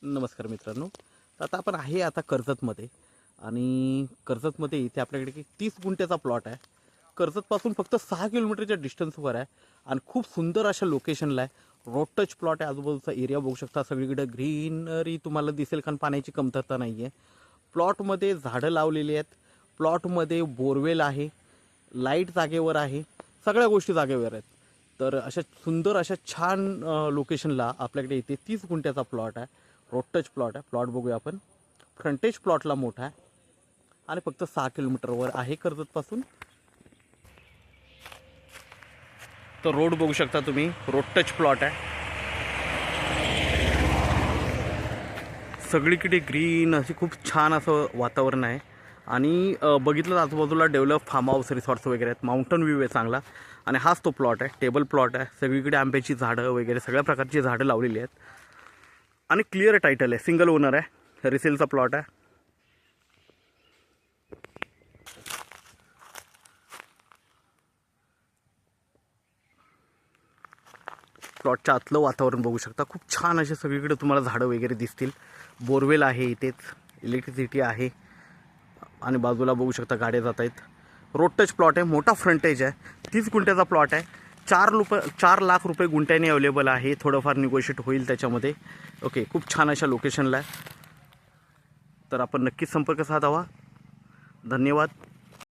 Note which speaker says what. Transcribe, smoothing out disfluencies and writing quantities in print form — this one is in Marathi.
Speaker 1: नमस्कार मित्रांनो. तर आता आपण आहे कर्जतमध्ये आणि कर्जतमध्ये इथे आपल्याकडे 30 गुंठ्याचा प्लॉट आहे. कर्जतपासून फक्त 6 किलोमीटरच्या डिस्टन्सवर आहे आणि खूप सुंदर अशा लोकेशनला आहे. रोड टच प्लॉट आहे. आजूबाजूचा एरिया बघू शकता, सगळीकडे ग्रीनरी तुम्हाला दिसेल कारण पाण्याची कमतरता नाही आहे. प्लॉटमध्ये झाडं लावलेली आहेत. प्लॉटमध्ये बोरवेल आहे, लाईट जागेवर आहे, सगळ्या गोष्टी जागेवर आहेत. तर अशा सुंदर अशा छान लोकेशनला आपल्याकडे इथे 30 गुंठ्याचा प्लॉट आहे. रोड टच प्लॉट आहे. प्लॉट बघूया आपण. फ्रंटेज प्लॉटला मोठा आहे आणि फक्त 6 किलोमीटरवर आहे कर्जतपासून. तर रोड बघू शकता तुम्ही, रोड टच प्लॉट आहे. सगळीकडे ग्रीन अशी खूप छान असं वातावरण आहे आणि बघितलं आजूबाजूला डेव्हलप फार्म हाऊस रिसॉर्ट्स वगैरे आहेत. माउंटन व्ह्यू आहे चांगला आणि हाच तो प्लॉट आहे. टेबल प्लॉट आहे. सगळीकडे आंब्याची झाडं वगैरे सगळ्या प्रकारची झाडं लावलेली आहेत आणि क्लिअर टायटल आहे. सिंगल ओनर आहे. रिसेलचा प्लॉट आहे. प्लॉटच्या आतलं वातावरण बघू शकता. खूप छान असे सगळीकडे तुम्हाला झाडं वगैरे दिसतील. बोरवेल आहे इथेच, इलेक्ट्रिसिटी आहे आणि बाजूला बघू शकता गाड्या जात आहेत. रोड टच प्लॉट आहे. मोठा फ्रंटेज आहे. 30 गुंठ्याचा प्लॉट आहे. 4 लाख रुपये गुंठ्याने अवेलेबल आहे. थोडंफार निगोशिएट होईल त्याच्यामध्ये. ओके, खूप छान अशा लोकेशनला आहे. तर आपण नक्कीच संपर्क साधावा. धन्यवाद.